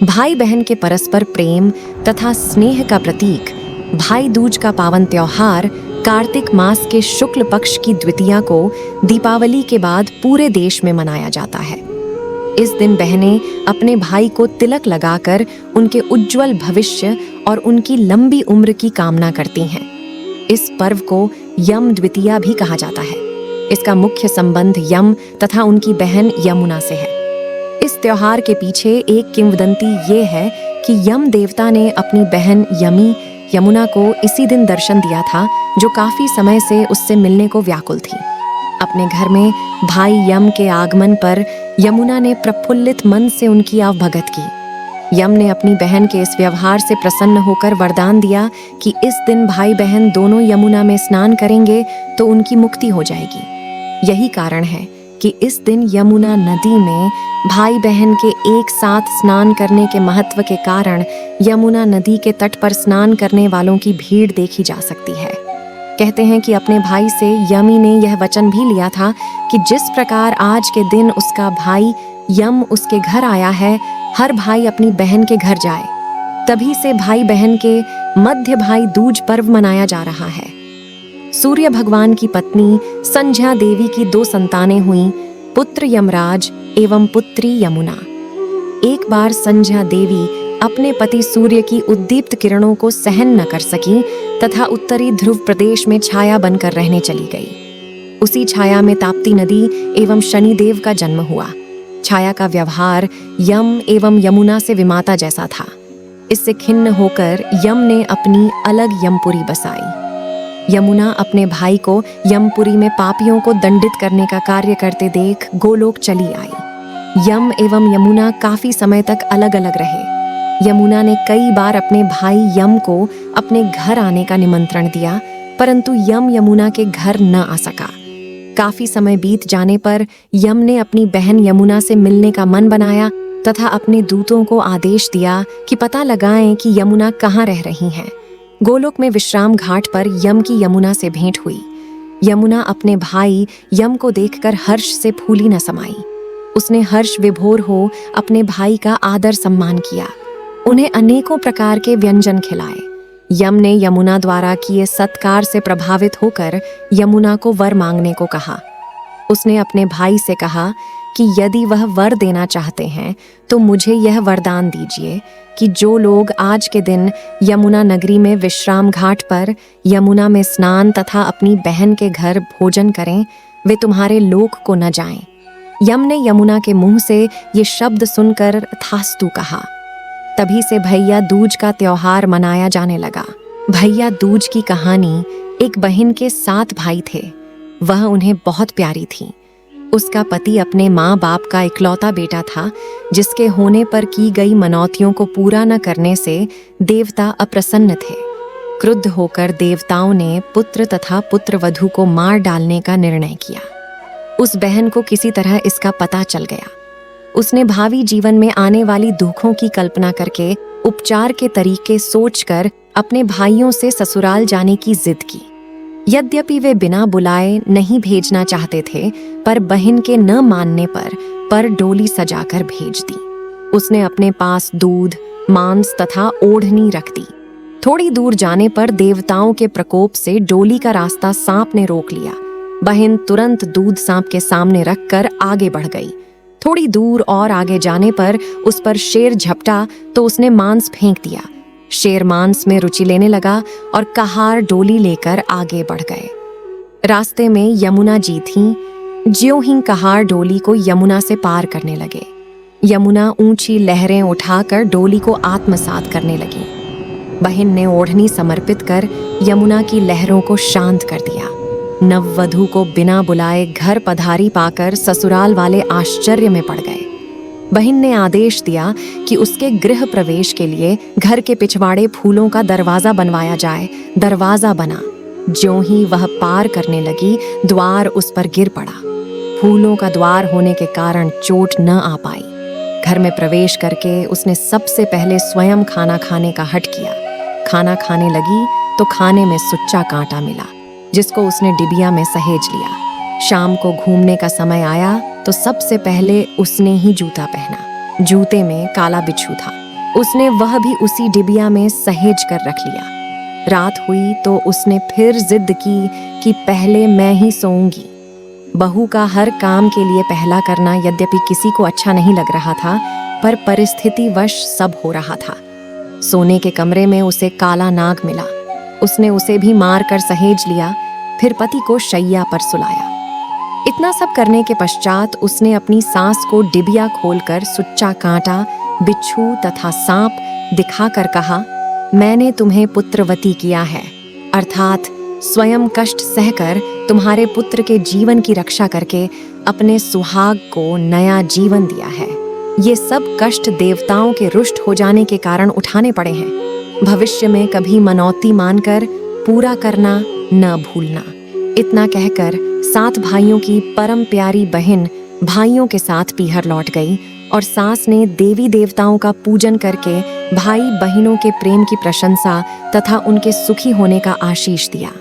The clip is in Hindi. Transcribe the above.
भाई बहन के परस्पर प्रेम तथा स्नेह का प्रतीक भाई दूज का पावन त्योहार कार्तिक मास के शुक्ल पक्ष की द्वितीया को दीपावली के बाद पूरे देश में मनाया जाता है। इस दिन बहनें अपने भाई को तिलक लगाकर उनके उज्जवल भविष्य और उनकी लंबी उम्र की कामना करती हैं। इस पर्व को यम द्वितीया भी कहा जाता है। इसका मुख्य संबंध यम तथा उनकी बहन यमुना से है। इस त्योहार के पीछे एक किंवदंती ये है कि यम देवता ने अपनी बहन यमुना को इसी दिन दर्शन दिया था, जो काफी समय से उससे मिलने को व्याकुल थी। अपने घर में भाई यम के आगमन पर यमुना ने प्रफुल्लित मन से उनकी आवभगत की। यम ने अपनी बहन के इस व्यवहार से प्रसन्न होकर वरदान दिया कि इस दिन भाई बहन दोनों यमुना में स्नान करेंगे तो उनकी मुक्ति हो जाएगी। यही कारण है कि इस दिन यमुना नदी में भाई बहन के एक साथ स्नान करने के महत्व के कारण यमुना नदी के तट पर स्नान करने वालों की भीड़ देखी जा सकती है। कहते हैं कि अपने भाई से यमी ने यह वचन भी लिया था कि जिस प्रकार आज के दिन उसका भाई यम उसके घर आया है, हर भाई अपनी बहन के घर जाए। तभी से भाई बहन के मध्य भाई दूज पर्व मनाया जा रहा है। सूर्य भगवान की पत्नी संध्या देवी की 2 संतानें हुईं, पुत्र यमराज एवं पुत्री यमुना। एक बार संध्या देवी अपने पति सूर्य की उद्दीप्त किरणों को सहन न कर सकी तथा उत्तरी ध्रुव प्रदेश में छाया बनकर रहने चली गई। उसी छाया में ताप्ती नदी एवं शनिदेव का जन्म हुआ। छाया का व्यवहार यम एवं यमुना से विमाता जैसा था। इससे खिन्न होकर यम ने अपनी अलग यमपुरी बसाई। यमुना अपने भाई को यमपुरी में पापियों को दंडित करने का कार्य करते देख गोलोक चली आई। यम एवं यमुना काफी समय तक अलग अलग रहे। यमुना ने कई बार अपने भाई यम को अपने घर आने का निमंत्रण दिया, परंतु यम यमुना के घर न आ सका। काफी समय बीत जाने पर यम ने अपनी बहन यमुना से मिलने का मन बनाया तथा अपने दूतों को आदेश दिया कि पता लगाएं कि यमुना कहाँ रह रही हैं। गोलोक में विश्राम घाट पर यम की यमुना से भेंट हुई। यमुना अपने भाई यम को देखकर हर्ष से फूली न समाई। उसने हर्ष विभोर हो अपने भाई का आदर सम्मान किया, उन्हें अनेकों प्रकार के व्यंजन खिलाए। यम ने यमुना द्वारा किए सत्कार से प्रभावित होकर यमुना को वर मांगने को कहा। उसने अपने भाई से कहा कि यदि वह वर देना चाहते हैं तो मुझे यह वरदान दीजिए कि जो लोग आज के दिन यमुना नगरी में विश्राम घाट पर यमुना में स्नान तथा अपनी बहन के घर भोजन करें, वे तुम्हारे लोक को न जाएं। यम ने यमुना के मुंह से ये शब्द सुनकर तथास्तु कहा। तभी से भैया दूज का त्योहार मनाया जाने लगा। भैया दूज की कहानी एक बहन के 7 भाई थे। वह उन्हें बहुत प्यारी थी। उसका पति अपने माँ बाप का इकलौता बेटा था, जिसके होने पर की गई मनौतियों को पूरा न करने से देवता अप्रसन्न थे। क्रुद्ध होकर देवताओं ने पुत्र तथा पुत्रवधू को मार डालने का निर्णय किया। उस बहन को किसी तरह इसका पता चल गया। उसने भावी जीवन में आने वाली दुखों की कल्पना करके उपचार के तरीके सोचकर अपने भाइयों से ससुराल जाने की जिद की। यद्यपि वे बिना बुलाए नहीं भेजना चाहते थे, पर बहन के न मानने पर डोली सजाकर भेज दी। उसने अपने पास दूध, मांस तथा ओढ़नी रख दी। थोड़ी दूर जाने पर देवताओं के प्रकोप से डोली का रास्ता सांप ने रोक लिया। बहन तुरंत दूध सांप के सामने रखकर आगे बढ़ गई। थोड़ी दूर और आगे जाने पर उस पर शेर झपटा तो उसने मांस फेंक दिया। शेर मांस में रुचि लेने लगा और कहार डोली लेकर आगे बढ़ गए। रास्ते में यमुना जी थीं। ज्यों ही कहार डोली को यमुना से पार करने लगे। यमुना ऊंची लहरें उठाकर डोली को आत्मसात करने लगी। बहन ने ओढ़नी समर्पित कर यमुना की लहरों को शांत कर दिया। नववधू को बिना बुलाए घर पधारी पाकर ससुराल वाले आश्चर्य में पड़ गए। बहन ने आदेश दिया कि उसके गृह प्रवेश के लिए घर के पिछवाड़े फूलों का दरवाजा बनवाया जाए। दरवाजा बना। ज्यों ही वह पार करने लगी, द्वार उस पर गिर पड़ा। फूलों का द्वार होने के कारण चोट न आ पाई। घर में प्रवेश करके उसने सबसे पहले स्वयं खाना खाने का हठ किया। खाना खाने लगी तो खाने में सुच्चा कांटा मिला, जिसको उसने डिबिया में सहेज लिया। शाम को घूमने का समय आया तो सबसे पहले उसने ही जूता पहना। जूते में काला बिच्छू था। उसने वह भी उसी डिबिया में सहेज कर रख लिया। रात हुई तो उसने फिर जिद की कि पहले मैं ही सोऊंगी। बहू का हर काम के लिए पहला करना यद्यपि किसी को अच्छा नहीं लग रहा था, पर परिस्थितिवश सब हो रहा था। सोने के कमरे में उसे काला नाग मिला। उसने उसे भी मार कर सहेज लिया, फिर पति को शैया पर सुलाया। इतना सब करने के पश्चात उसने अपनी सास को डिबिया खोलकर सुच्चा कांटा, बिच्छू तथा सांप दिखाकर कहा, मैंने तुम्हें पुत्रवती किया है, अर्थात स्वयं कष्ट सहकर तुम्हारे पुत्र के जीवन की रक्षा करके अपने सुहाग को नया जीवन दिया है। ये सब कष्ट देवताओं के रुष्ट हो जाने के कारण उठाने पड़े हैं। भविष्य में कभी मनौती मानकर पूरा करना न भूलना। इतना कहकर 7 भाइयों की परम प्यारी बहन भाइयों के साथ पीहर लौट गई और सास ने देवी देवताओं का पूजन करके भाई बहनों के प्रेम की प्रशंसा तथा उनके सुखी होने का आशीष दिया।